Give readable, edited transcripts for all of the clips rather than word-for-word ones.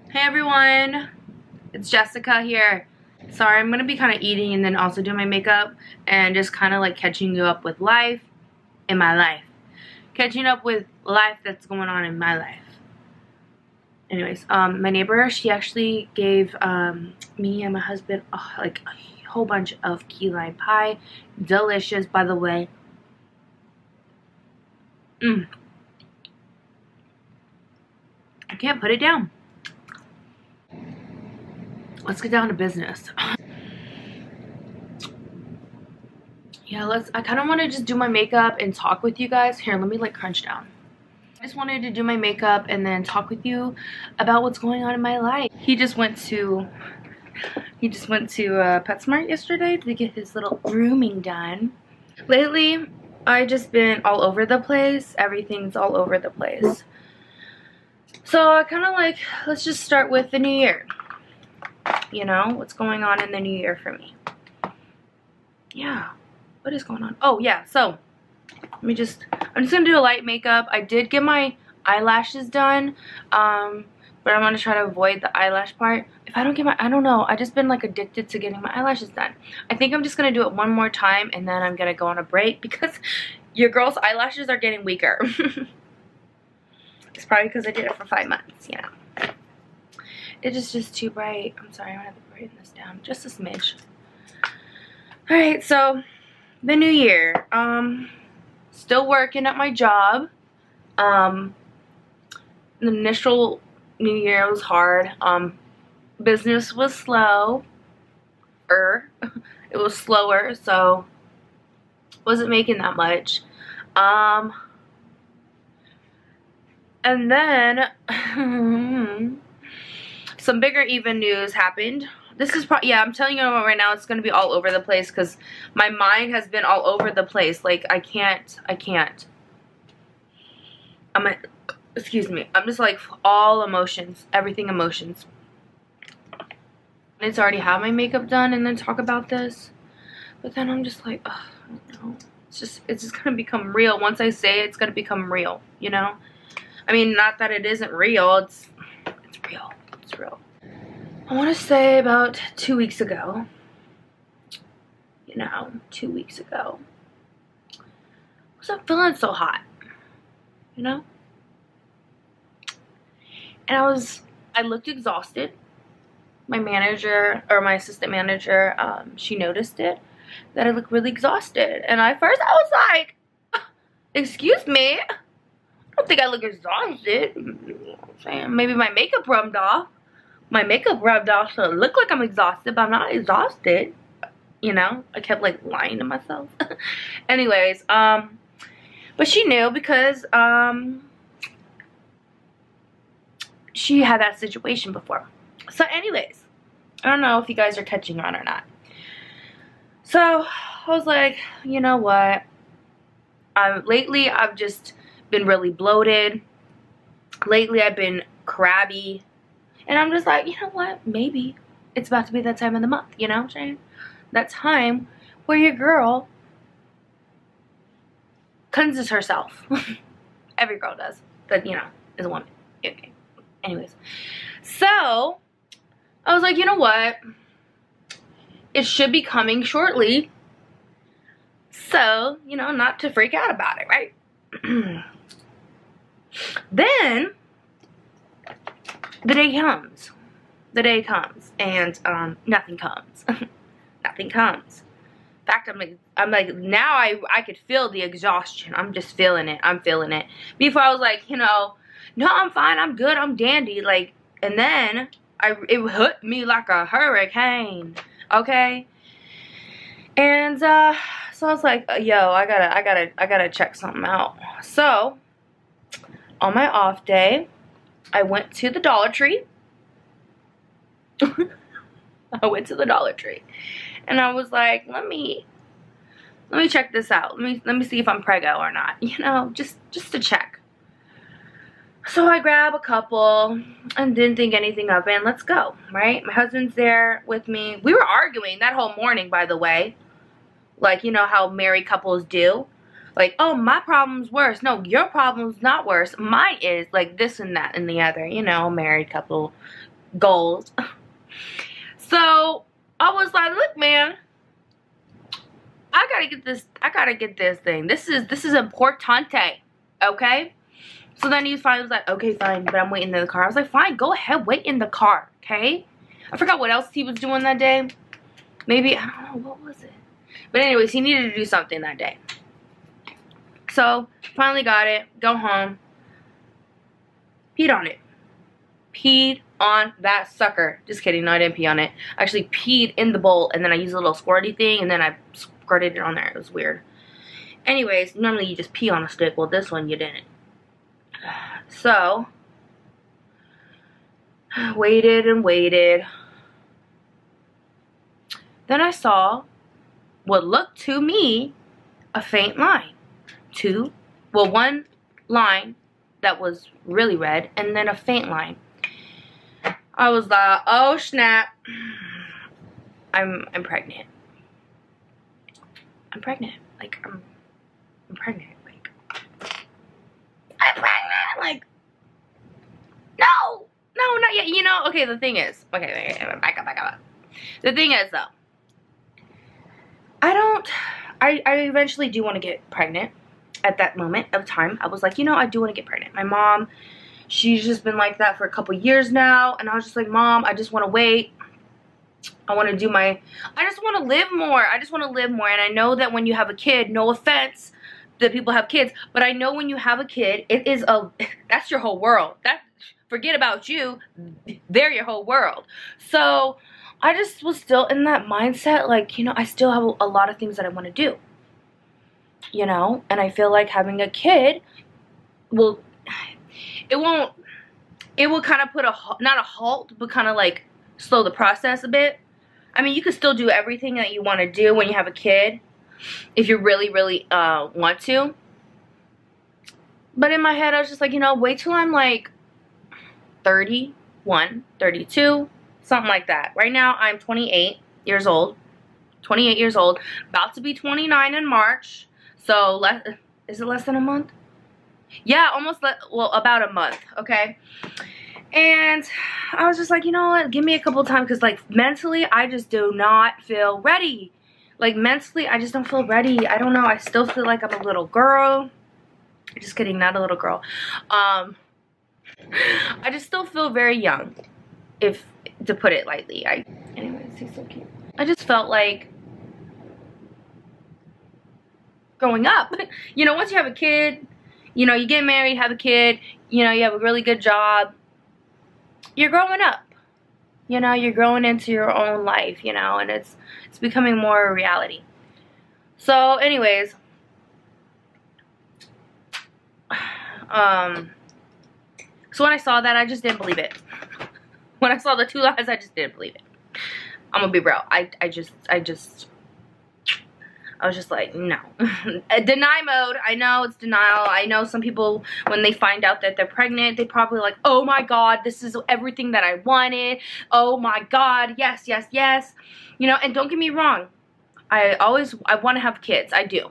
Hey everyone, it's Jessica here. Sorry, I'm gonna be kind of eating and then also doing my makeup and just kind of like catching you up with life in my life. Catching up with life that's going on in my life. Anyways, my neighbor, she actually gave me and my husband like a whole bunch of key lime pie. Delicious, by the way. I can't put it down. Let's get down to business. Yeah, I kind of want to just do my makeup and talk with you guys. Here, let me like crunch down. I just wanted to do my makeup and then talk with you about what's going on in my life. He just went to PetSmart yesterday to get his little grooming done. Lately, I just been all over the place. Everything's all over the place. So I kind of like, let's just start with the new year. You know, what's going on in the new year for me. Yeah, what is going on? Oh yeah, so I'm just gonna do a light makeup. I did get my eyelashes done, but I'm gonna try to avoid the eyelash part. If I don't get I don't know, I just been like addicted to getting my eyelashes done. I think I'm just gonna do it one more time and then I'm gonna go on a break because your girl's eyelashes are getting weaker. It's probably because I did it for 5 months, you know. It is just too bright. I'm sorry, I'm gonna have to brighten this down just a smidge. Alright, so the new year. Still working at my job. The initial new year was hard. Business was slow. It was slower, so wasn't making that much. And then some bigger even news happened. This is probably, yeah, I'm telling you right now, it's going to be all over the place because my mind has been all over the place. Like, I can't. Excuse me. I'm just like all emotions, everything emotions. It's already have my makeup done and then talk about this. But then I'm just like, ugh, I don't know. It's just going to become real. Once I say it, it's going to become real, you know? I mean, not that it isn't real. It's real. It's real. I want to say about 2 weeks ago, you know, 2 weeks ago, I wasn't feeling so hot, you know? And I looked exhausted. My manager, or my assistant manager, she noticed it, that I looked really exhausted. And at first I was like, excuse me, I don't think I look exhausted. You know what I'm saying? Maybe my makeup rubbed off. My makeup rubbed off, so it looked like I'm exhausted, but I'm not exhausted. You know, I kept like lying to myself. Anyways, but she knew because she had that situation before. So anyways, I don't know if you guys are catching on or not. So I was like, you know what? Lately I've just been really bloated. Lately I've been crabby. And I'm just like, you know what? Maybe it's about to be that time of the month, you know what I'm saying? That time where your girl cleanses herself. Every girl does. That, you know, is a woman. Okay. Anyways. So, I was like, you know what? It should be coming shortly. So, you know, not to freak out about it, right? Then the day comes. The day comes, and nothing comes. Nothing comes. In fact, I'm like now I could feel the exhaustion. I'm just feeling it. I'm feeling it. Before I was like, you know, no, I'm fine. I'm good. I'm dandy. Like, and then it hit me like a hurricane. Okay. And so I was like, yo, I gotta check something out. So on my off day, I went to the Dollar Tree. I went to the Dollar Tree. And I was like, let me check this out. Let me see if I'm preggo or not. You know, just to check. So I grab a couple and didn't think anything of it, and let's go, right? My husband's there with me. We were arguing that whole morning, by the way. Like, you know how married couples do. Like, oh, my problem's worse. No, your problem's not worse. Mine is like this and that and the other. You know, married couple goals. So I was like, look, man, I gotta get this thing. This is importante, okay? So then he finally was like, okay, fine, but I'm waiting in the car. I was like, fine, go ahead, wait in the car, okay? I forgot what else he was doing that day. Maybe, I don't know, what was it? But anyways, he needed to do something that day. So, finally got it, go home, peed on it. Peed on that sucker. Just kidding, no, I didn't pee on it. I actually peed in the bowl, and then I used a little squirty thing, and then I squirted it on there. It was weird. Anyways, normally you just pee on a stick. Well, this one you didn't. So, waited and waited. Then I saw what looked to me a faint line. One line that was really red, and then a faint line. I was like, oh snap, I'm pregnant. I'm pregnant. Like, I'm pregnant. Like, I'm pregnant. Like, no, not yet. You know, okay, the thing is, okay, back up. The thing is, though, I eventually do want to get pregnant. At that moment of time, I was like, you know, I do want to get pregnant. My mom, she's just been like that for a couple years now, and I was just like, Mom, I just want to wait. I want to do I just want to live more. I just want to live more. And I know that when you have a kid, no offense that people have kids, but I know when you have a kid, that's your whole world. Forget about you, they're your whole world. So I just was still in that mindset, like, you know, I still have a lot of things that I want to do. You know, and I feel like having a kid will kind of put not a halt, but kind of like slow the process a bit. I mean, you can still do everything that you want to do when you have a kid, if you really, really want to. But in my head, I was just like, you know, wait till I'm like 31, 32, something like that. Right now, I'm 28 years old, about to be 29 in March. So, is it less than a month? Yeah, about a month, okay? And I was just like, you know what, give me a couple times, because, like, mentally, I just do not feel ready. Like, mentally, I just don't feel ready. I don't know, I still feel like I'm a little girl. Just kidding, not a little girl. I just still feel very young, to put it lightly. Anyways, he's so cute. I just felt like growing up. You know, once you have a kid, you know, you get married, have a kid, you know, you have a really good job, you're growing up. You know, you're growing into your own life, you know, and it's becoming more a reality. So, anyways, so when I saw that, I just didn't believe it. When I saw the 2 lies, I just didn't believe it. I'm gonna be real. I was just like, no. Deny mode. I know it's denial. I know some people, when they find out that they're pregnant, they probably like, oh my God, this is everything that I wanted. Oh my God, yes, yes, yes. You know, and don't get me wrong. I want to have kids. I do.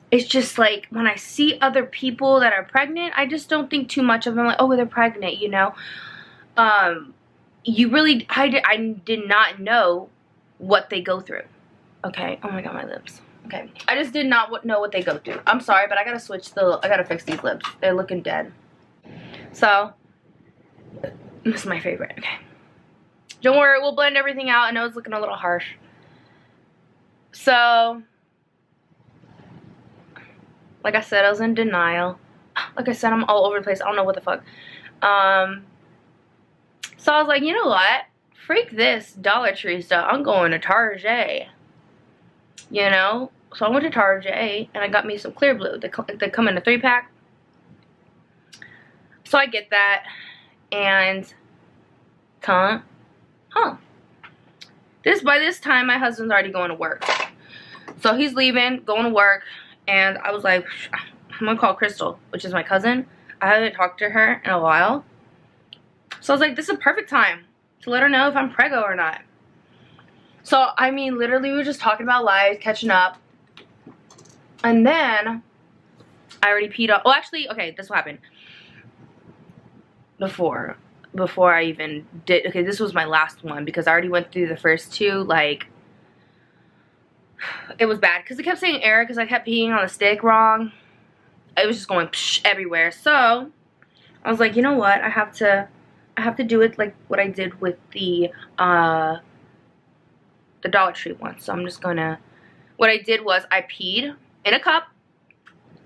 It's just like, when I see other people that are pregnant, I just don't think too much of them. Like, oh, they're pregnant, you know. I did not know what they go through. Okay, oh my God, my lips. Okay, I just did not know what they go through. I'm sorry, but I gotta I gotta fix these lips. They're looking dead. So, this is my favorite, okay. Don't worry, we'll blend everything out. I know it's looking a little harsh. So, like I said, I was in denial. Like I said, I'm all over the place. I don't know what the fuck. So I was like, you know what? Freak this Dollar Tree stuff. I'm going to Target. You know? So I went to Target and I got me some Clear Blue. They come in a 3-pack. So I get that. And, by this time, my husband's already going to work. So he's leaving, going to work. And I was like, I'm going to call Crystal, which is my cousin. I haven't talked to her in a while. So I was like, this is a perfect time to let her know if I'm preggo or not. So, I mean, literally, we were just talking about life, catching up. And then, I already peed off. Well, actually, okay, this will happen. Before before I even did. Okay, this was my last one because I already went through the first two. Like, it was bad because it kept saying error because I kept peeing on the stick wrong. It was just going psh everywhere. So I was like, you know what? I have to do it like what I did with the Dollar Tree one. So I'm just gonna, what I did was I peed in a cup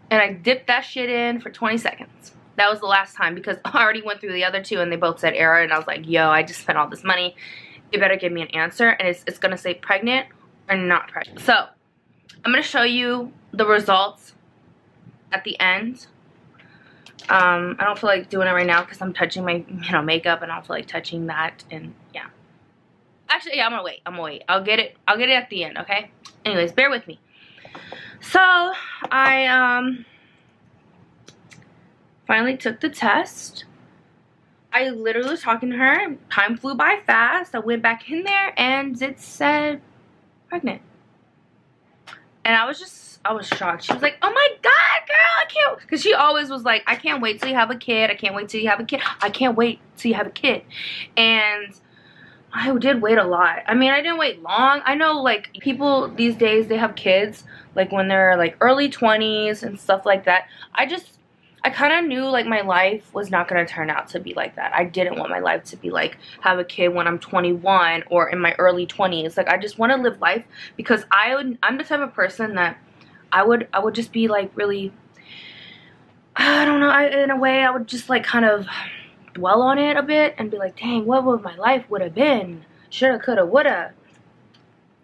and I dipped that shit in for 20 seconds. That was the last time because I already went through the other two and they both said error, and I was like, yo, I just spent all this money. You better give me an answer, and it's gonna say pregnant or not pregnant. So I'm gonna show you the results at the end. I don't feel like doing it right now because I'm touching my makeup, and I don't feel like touching that, and yeah. Actually, yeah, I'm gonna wait. I'll get it at the end, okay? Anyways, bear with me. So I finally took the test. I literally was talking to her. Time flew by fast. I went back in there and it said pregnant. And I was shocked. She was like, oh my God, girl, I can't. Because she always was like, I can't wait till you have a kid. I can't wait till you have a kid. I can't wait till you have a kid. And I did wait a lot. I mean, I didn't wait long. I know, like, people these days, they have kids, like, when they're, like, early 20s and stuff like that. I kind of knew, like, my life was not going to turn out to be like that. I didn't want my life to be, like, have a kid when I'm 21 or in my early 20s. Like, I just want to live life because I'm the type of person that I would just be, like, really, I don't know, in a way, I would just, like, kind of dwell on it a bit and be like, dang, what would my life would have been? Shoulda, coulda, woulda.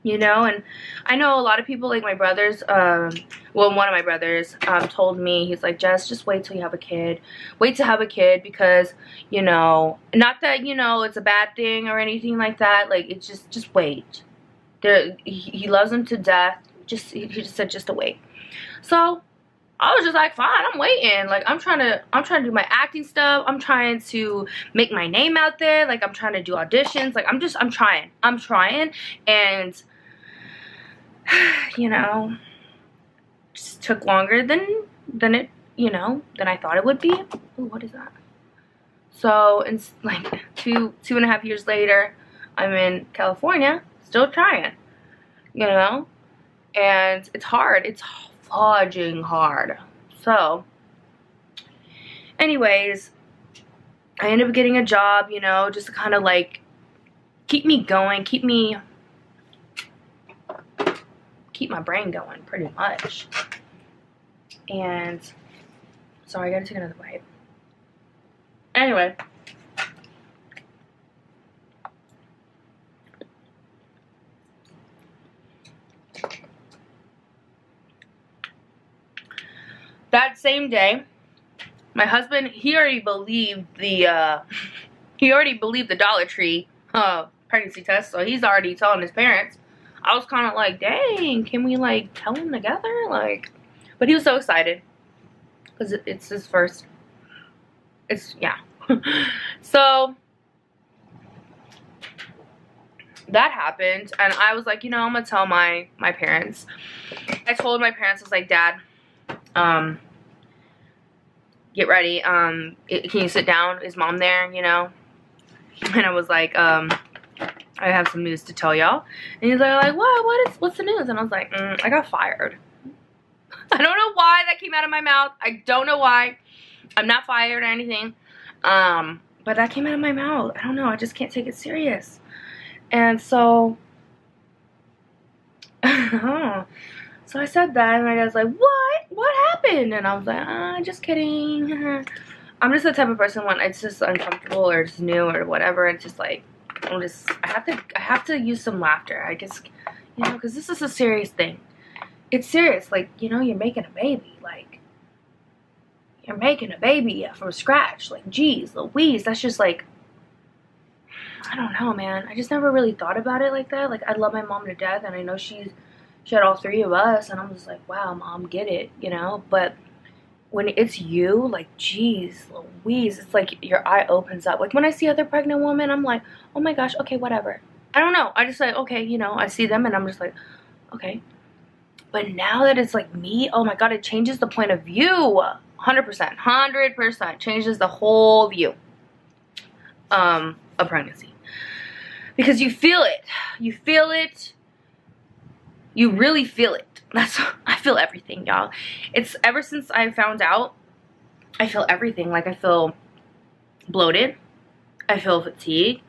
You know, and I know a lot of people, like my brothers, well, one of my brothers told me, he's like, Jess, just wait till you have a kid. Wait to have a kid because, you know, not that, you know, it's a bad thing or anything like that. Like, it's just wait. He loves him to death. He just said just to wait. So I was just like, fine, I'm waiting. Like, I'm trying to do my acting stuff. I'm trying to make my name out there. Like, I'm trying to do auditions. Like, I'm trying. And, you know, just took longer than it, you know, than I thought it would be. Ooh, what is that? So, it's like two and a half years later, I'm in California, still trying, you know, and it's hard. It's fudging hard. So anyways, I ended up getting a job, you know, just to kind of like keep me going, keep my brain going pretty much. And sorry, I gotta take another bite. Anyway, that same day, my husband, he already believed the Dollar Tree pregnancy test, so he's already telling his parents. I was kind of like, dang, can we like tell him together? Like, but he was so excited because it's his first. Yeah. So that happened, and I was like, you know, I'm gonna tell my parents. I told my parents, I was like, Dad, get ready, can you sit down? Is Mom there, you know? And I was like, I have some news to tell y'all. And he's like, what's the news? And I was like, I got fired. I don't know why that came out of my mouth. I don't know why. I'm not fired or anything. But that came out of my mouth. I don't know. I just can't take it serious. And so, so I said that, and my dad's like, what happened? And I was like, just kidding. I'm just the type of person when it's just uncomfortable or it's new or whatever, it's just like, I have to use some laughter. I guess, you know, because this is a serious thing. It's serious. Like, you know, you're making a baby. Like, you're making a baby from scratch. Like, geez, Louise, that's just like, I don't know, man. I just never really thought about it like that. Like, I love my mom to death, and I know she had all three of us, and I'm just like, wow, Mom, get it, you know? But when it's you, like, geez, Louise, it's like your eye opens up. Like, when I see other pregnant women, I'm like, oh my gosh, okay, whatever. I don't know. I just like, okay, you know, I see them, and I'm just like, okay. But now that it's like me, oh my God, it changes the point of view. 100%, 100% changes the whole view. of pregnancy. Because you feel it. You feel it. You really feel it. I feel everything, y'all. It's ever since I found out, I feel everything. Like, I feel bloated. I feel fatigued.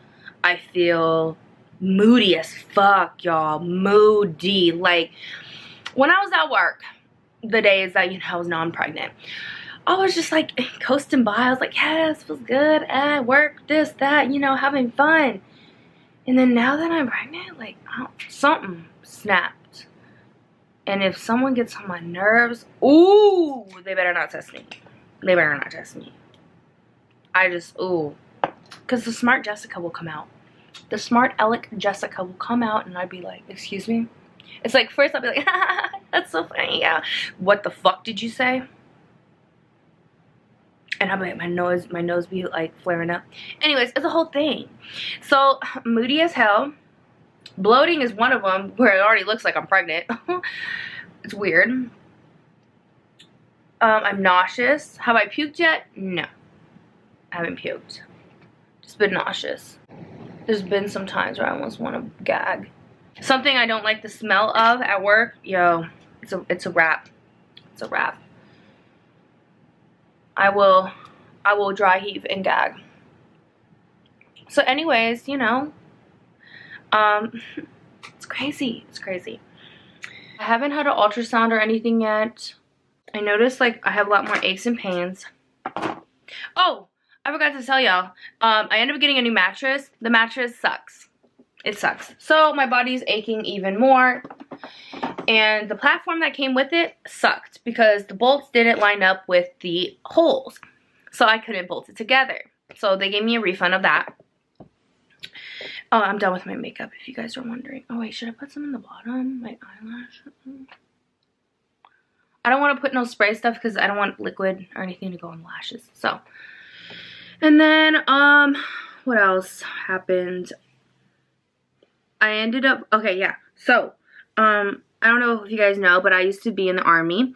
I feel moody as fuck, y'all. Moody. Like, when I was at work, the days that, you know, I was non-pregnant, I was just like coasting by. I was like, yeah, this feels good at work, this, that, you know, having fun. And then now that I'm pregnant, like, something snapped. And if someone gets on my nerves, ooh, they better not test me. They better not test me. I just, ooh. Because the smart Jessica will come out. The smart Alec Jessica will come out and I'd be like, excuse me? It's like, first I'll be like, that's so funny, yeah. What the fuck did you say? And I'm like, my nose be like flaring up. Anyways, it's a whole thing. So, moody as hell. Bloating is one of them, where it already looks like I'm pregnant. It's weird. I'm nauseous. Have I puked yet? No. I haven't puked. Just been nauseous. There's been some times where I almost want to gag. Something I don't like the smell of at work, yo, it's a wrap. It's a wrap. I will dry heave and gag. So anyways, you know, it's crazy. It's crazy. I haven't had an ultrasound or anything yet. I noticed like I have a lot more aches and pains. Oh, I forgot to tell y'all. I ended up getting a new mattress. The mattress sucks. It sucks. So my body's aching even more. And the platform that came with it sucked because the bolts didn't line up with the holes. So I couldn't bolt it together. So they gave me a refund of that. Oh, I'm done with my makeup if you guys are wondering. Oh wait, should I put some in the bottom? My eyelash? I don't want to put no spray stuff because I don't want liquid or anything to go on the lashes. So, and then, what else happened? I ended up, okay, yeah. So, I don't know if you guys know, but I used to be in the Army.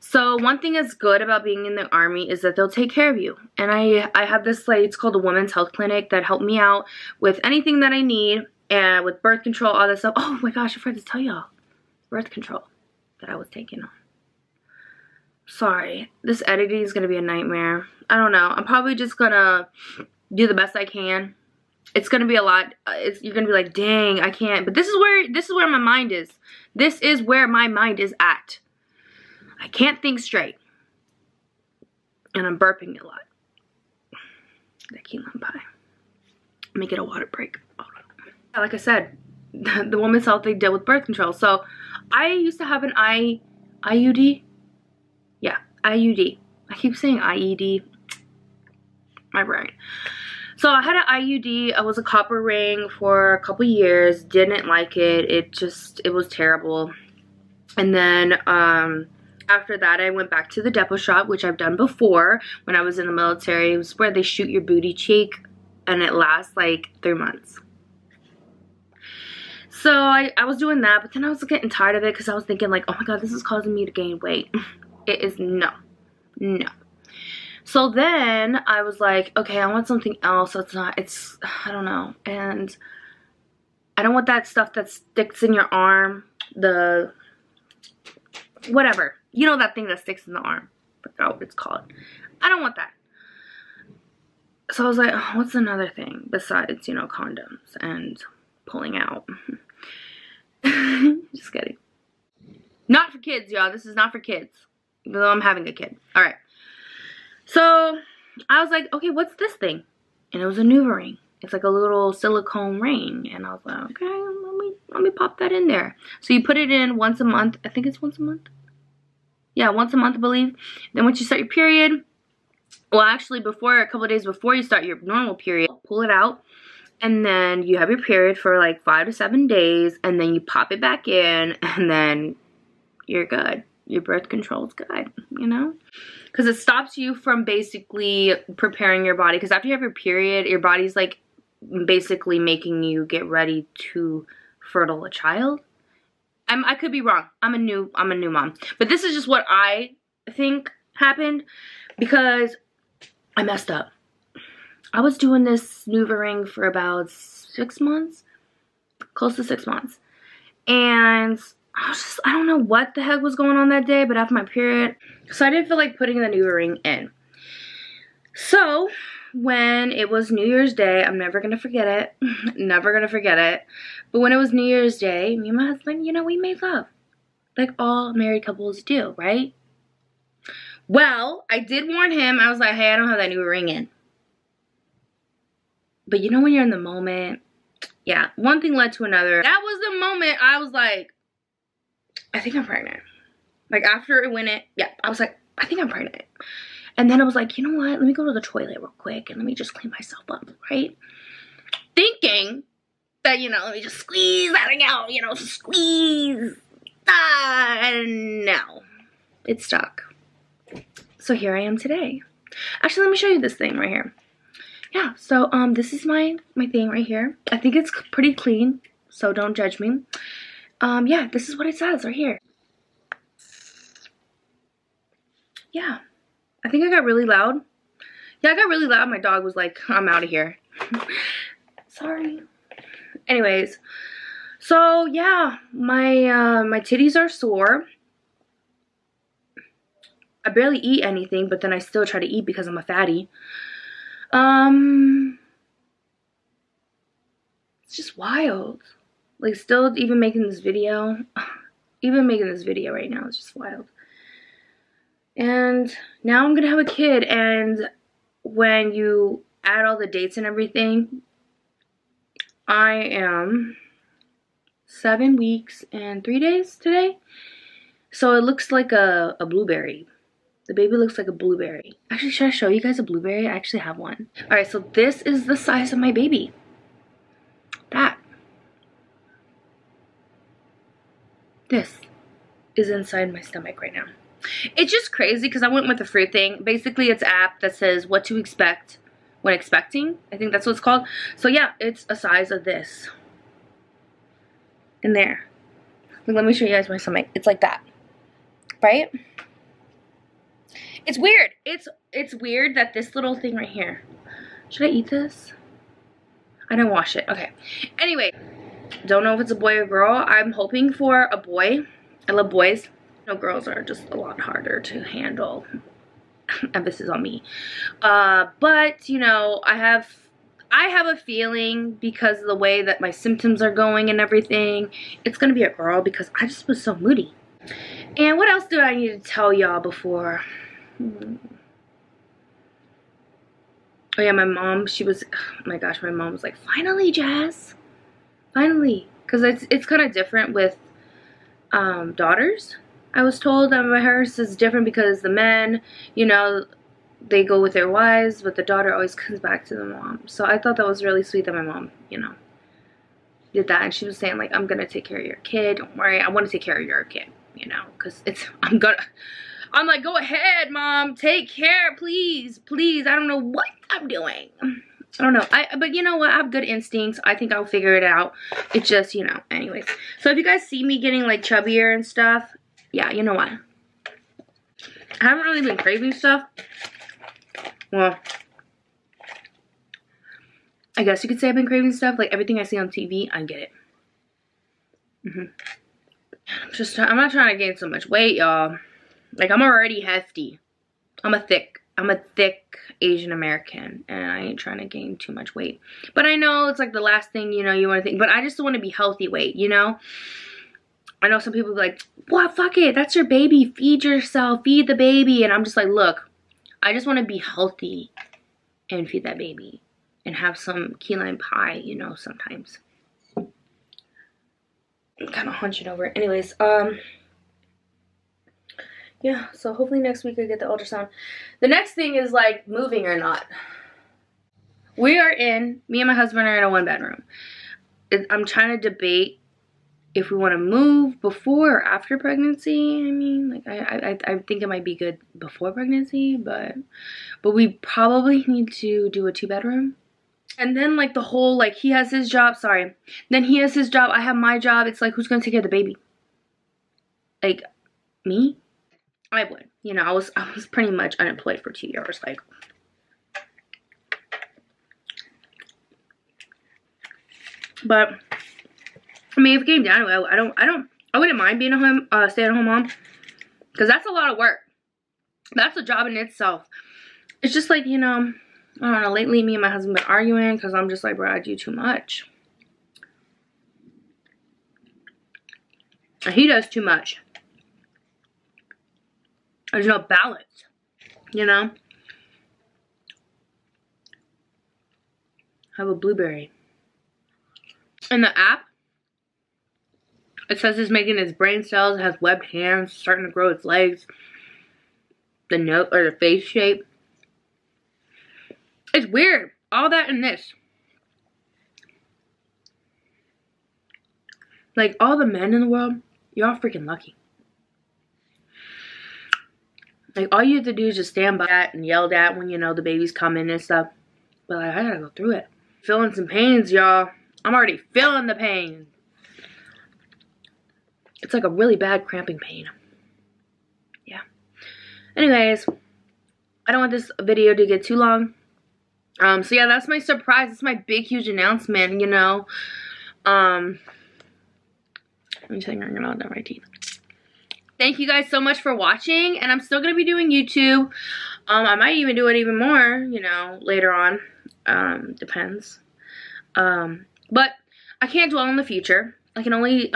So one thing that's good about being in the Army is that they'll take care of you. And I have this, like, it's called the Women's Health Clinic that helped me out with anything that I need, and with birth control, all that stuff. Oh my gosh, I forgot to tell y'all. Birth control that I was taking on. Sorry, this editing is going to be a nightmare. I don't know. I'm probably just going to do the best I can. It's going to be a lot. You're going to be like, dang, I can't. But this is where my mind is. This is where my mind is at. I can't think straight. And I'm burping a lot. That key lime pie. Let me get a water break. Like I said, the Women's Health, they deal with birth control. So I used to have an IUD. Yeah, IUD. I keep saying IED. My brain. So I had an IUD. It was a copper ring for a couple years. Didn't like it. It was terrible. And then after that, I went back to the depot shop, which I've done before when I was in the military. It was where they shoot your booty cheek, and it lasts like 3 months. So I was doing that, but then I was getting tired of it because I was thinking like, oh my god, this is causing me to gain weight. It is no. So then I was like, okay, I want something else. So I don't know. And I don't want that stuff that sticks in your arm. Whatever. You know that thing that sticks in the arm. I forgot what it's called. I don't want that. So I was like, oh, what's another thing besides, you know, condoms and pulling out? Just kidding. Not for kids, y'all. This is not for kids. Even though I'm having a kid. Alright. So I was like, okay, what's this thing? And it was a NuvaRing. It's like a little silicone ring. And I was like, okay, let me pop that in there. So you put it in once a month. I think it's once a month. Yeah, once a month, I believe. Then once you start your period, well, actually, a couple of days before you start your normal period, pull it out. And then you have your period for like 5 to 7 days. And then you pop it back in. And then you're good. Your birth control is good, you know? Because it stops you from basically preparing your body. Because after you have your period, your body's like basically making you get ready to fertile a child. I could be wrong. I'm a new mom. But this is just what I think happened because I messed up. I was doing this NuvaRing for about 6 months, close to 6 months. And I don't know what the heck was going on that day, but after my period, so I didn't feel like putting the NuvaRing in. So when it was New Year's Day, I'm never gonna forget it, never gonna forget it. But when it was New Year's Day, me and my husband, you know, we made love, like all married couples do, right? Well, I did warn him. I was like, hey, I don't have that NuvaRing in. But you know when you're in the moment, yeah, one thing led to another. That was the moment I was like, I think I'm pregnant. Like after it went in, yeah, I was like, I think I'm pregnant. And then I was like, you know what? Let me go to the toilet real quick and let me just clean myself up, right? Thinking that, you know, let me just squeeze that thing out, you know, squeeze. No, it stuck. So here I am today. Actually, let me show you this thing right here. Yeah, so this is my thing right here. I think it's pretty clean, so don't judge me. Yeah, this is what it says right here. Yeah, I think I got really loud. Yeah, I got really loud. My dog was like, I'm out of here. Sorry. Anyways, so yeah, my titties are sore. I barely eat anything, but then I still try to eat because I'm a fatty. It's just wild. Like, still even making this video. Even making this video right now is just wild. And now I'm gonna have a kid, and when you add all the dates and everything, I am 7 weeks and 3 days today. So it looks like a blueberry. The baby looks like a blueberry. Actually, should I show you guys a blueberry? I actually have one. All right, so this is the size of my baby. That. This is inside my stomach right now. It's just crazy because I went with the fruit thing. Basically, it's an app that says what to expect when expecting. I think that's what it's called. So yeah, it's a size of this. In there. Let me show you guys my stomach. It's like that. Right? It's weird. It's weird that this little thing right here. Should I eat this? I didn't wash it. Okay. Anyway, don't know if it's a boy or girl. I'm hoping for a boy. I love boys. No, girls are just a lot harder to handle. Emphasis on me. But you know, I have a feeling because of the way that my symptoms are going and everything, it's gonna be a girl because I just was so moody. And what else do I need to tell y'all before? Oh yeah, my mom, she was, oh my gosh, my mom was like, finally, Jazz, finally. Because it's kind of different with daughters. I was told that hers is different because the men, you know, they go with their wives, but the daughter always comes back to the mom. So I thought that was really sweet that my mom, you know, did that. And she was saying, like, I'm going to take care of your kid. Don't worry, I want to take care of your kid, you know, because I'm like, go ahead, Mom. Take care, please. Please. I don't know what I'm doing. I don't know. But you know what? I have good instincts. I think I'll figure it out. It's just, you know, anyways. So if you guys see me getting, like, chubbier and stuff, yeah, you know what? I haven't really been craving stuff. Well, I guess you could say I've been craving stuff. Like, everything I see on TV, I get it. I'm not trying to gain so much weight, y'all. Like, I'm already hefty. I'm a thick Asian American, and I ain't trying to gain too much weight. But I know it's like the last thing, you know, you want to think. But I just want to be healthy weight, you know? I know some people be like, what, fuck it, that's your baby. Feed yourself, feed the baby. And I'm just like, look, I just want to be healthy and feed that baby. And have some key lime pie, you know, sometimes. I'm kind of hunching over. Anyways, yeah, so hopefully next week I get the ultrasound. The next thing is like moving or not. Me and my husband are in a 1-bedroom. I'm trying to debate if we want to move before or after pregnancy. I mean, like I think it might be good before pregnancy, but we probably need to do a 2-bedroom. And then like the whole, like, he has his job, then he has his job, I have my job. It's like, who's gonna take care of the baby? Like, me? I would. You know, I was pretty much unemployed for 2 years. Like, But I mean, if it came down to it, I wouldn't mind being a stay-at-home mom, because that's a lot of work. That's a job in itself. It's just like, you know, I don't know, lately me and my husband been arguing because I'm just like, bro, I do too much. And he does too much. There's no balance, you know? I have a blueberry. In the app, it says it's making its brain cells, it has webbed hands, starting to grow its legs, the nose or the face shape. It's weird. All that in this. Like, all the men in the world, you're all freaking lucky. Like, all you have to do is just stand by that and yell at when, you know, the baby's coming and stuff. But, like, I gotta go through it. Feeling some pains, y'all. I'm already feeling the pain. It's like a really bad cramping pain. Yeah. Anyways, I don't want this video to get too long. So yeah, that's my surprise. It's my big, huge announcement, you know. Let me tell you, I'm gonna done my teeth. Thank you guys so much for watching, and I'm still gonna be doing YouTube. I might even do it even more, you know, later on. Depends. But I can't dwell on the future. I can only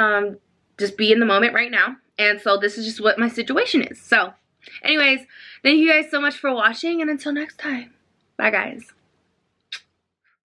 just be in the moment right now, and so this is just what my situation is. So anyways, thank you guys so much for watching, and until next time, bye guys.